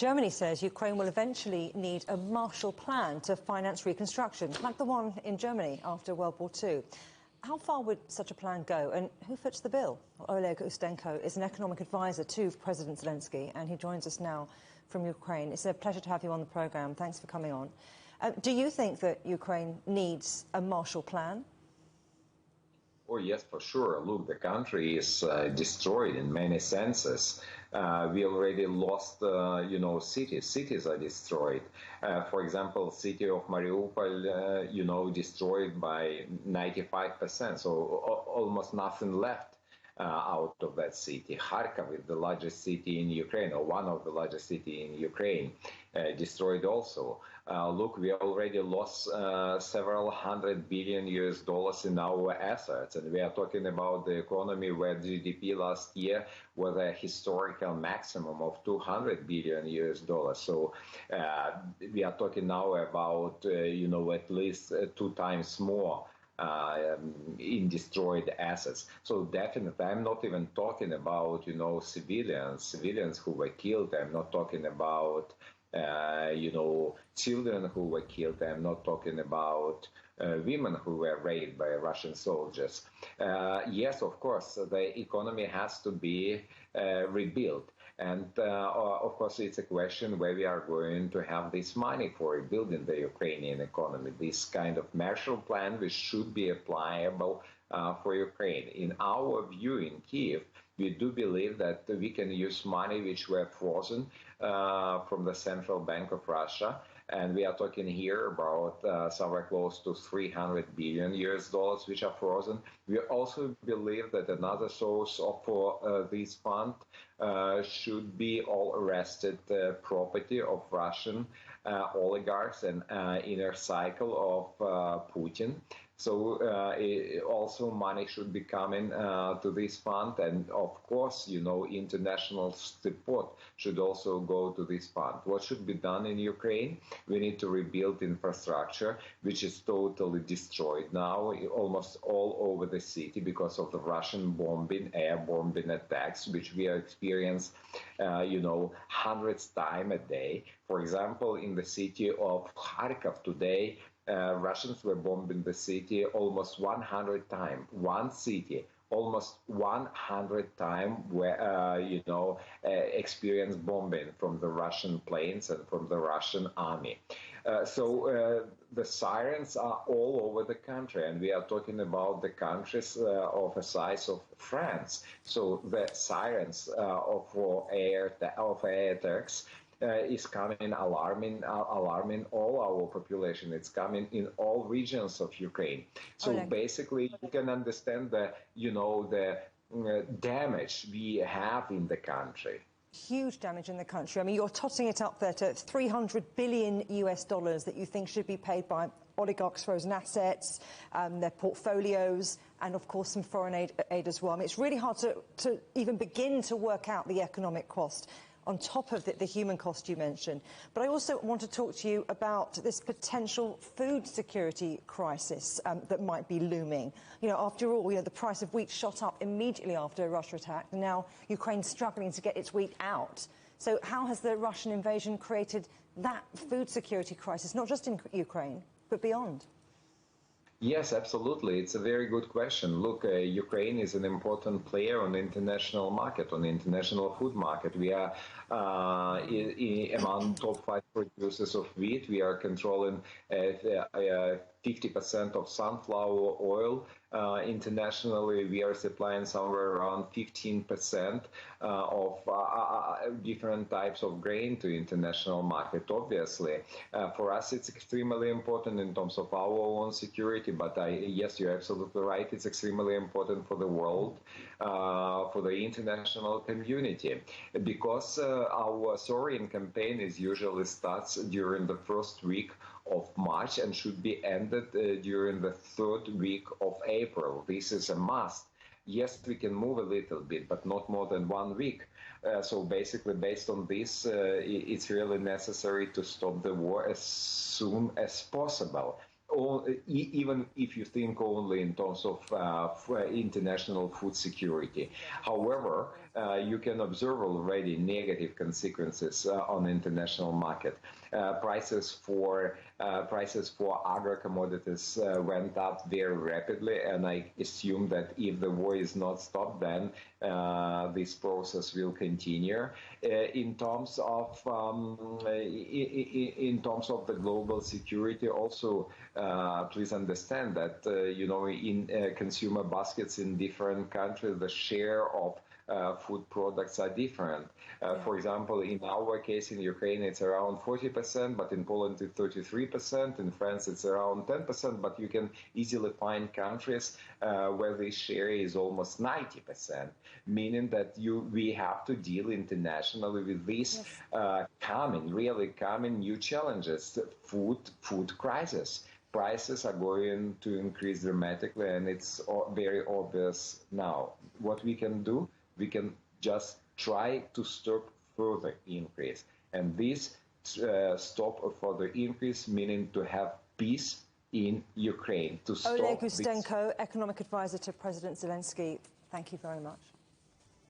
Germany says Ukraine will eventually need a Marshall Plan to finance reconstruction, like the one in Germany after World War II. How far would such a plan go, and who foots the bill? Oleg Ustenko is an economic advisor to President Zelensky, and he joins us now from Ukraine. It's a pleasure to have you on the programme. Thanks for coming on. Do you think that Ukraine needs a Marshall Plan? Oh, yes, for sure. Look, the country is destroyed in many senses. We already lost, cities. Cities are destroyed. For example, city of Mariupol, destroyed by 95%. So almost nothing left out of that city. Kharkov is the largest city in Ukraine, or one of the largest cities in Ukraine, destroyed also. Look, we already lost several $100 billion in our assets, and we are talking about the economy where GDP last year was a historical maximum of $200 billion. So we are talking now about, at least 2 times more in destroyed assets. So definitely, I'm not even talking about, civilians who were killed. I'm not talking about, children who were killed. I'm not talking about women who were raped by Russian soldiers. Yes, of course, the economy has to be rebuilt. And, of course, it's a question where we are going to have this money for rebuilding the Ukrainian economy, this kind of Marshall Plan, which should be applicable for Ukraine. In our view in Kiev, we do believe that we can use money which were frozen from the Central Bank of Russia. And we are talking here about somewhere close to $300 billion which are frozen. We also believe that another source of this fund should be all arrested property of Russian oligarchs and inner cycle of Putin. So also money should be coming to this fund, and of course, international support should also go to this fund. What should be done in Ukraine? We need to rebuild infrastructure, which is totally destroyed now, almost all over the city because of the Russian bombing, air bombing attacks, which we experience, hundreds times a day. For example, in the city of Kharkov today, Russians were bombing the city almost 100 times. One city, almost 100 times, where experienced bombing from the Russian planes and from the Russian army. So the sirens are all over the country, and we are talking about the countries of the size of France. So the sirens of air attacks is coming, alarming all our population. It's coming in all regions of Ukraine. So Oleg, basically, you can understand the damage we have in the country. Huge damage in the country. I mean, you're tossing it up there to $300 billion that you think should be paid by oligarchs' frozen assets, their portfolios, and of course some foreign aid as well. I mean, it's really hard to even begin to work out the economic cost on top of the human cost you mentioned. But I also want to talk to you about this potential food security crisis that might be looming. After all, the price of wheat shot up immediately after Russia attacked, and now Ukraine's struggling to get its wheat out. So how has the Russian invasion created that food security crisis, not just in Ukraine, but beyond? Yes, absolutely. It's a very good question. Look, Ukraine is an important player on the international market, on the international food market. We are among top 5 producers of wheat. We are controlling 50% of sunflower oil. Internationally, we are supplying somewhere around 15% of different types of grain to international market. Obviously, for us, it's extremely important in terms of our own security. But yes, you're absolutely right. It's extremely important for the world, for the international community, because our soaring campaign is usually starts during the first week of March and should be ended during the 3rd week of April. This is a must. Yes, we can move a little bit, but not more than 1 week. So basically, based on this, it's really necessary to stop the war as soon as possible. Even if you think only in terms of international food security. However, you can observe already negative consequences on the international market. Prices for agro commodities went up very rapidly, and I assume that if the war is not stopped, then this process will continue. In terms of the global security, also please understand that in consumer baskets in different countries, the share of food products are different. For example, in our case in Ukraine, it's around 40%, but in Poland it's 33%. In France, it's around 10%, but you can easily find countries where the share is almost 90%, meaning that we have to deal internationally with these really coming new challenges, food crisis. Prices are going to increase dramatically, and it's very obvious now. What we can do, we can just try to stop further increase. And this stop a further increase, meaning to have peace in Ukraine. To stop Oleg Ustenko, economic advisor to President Zelensky, thank you very much.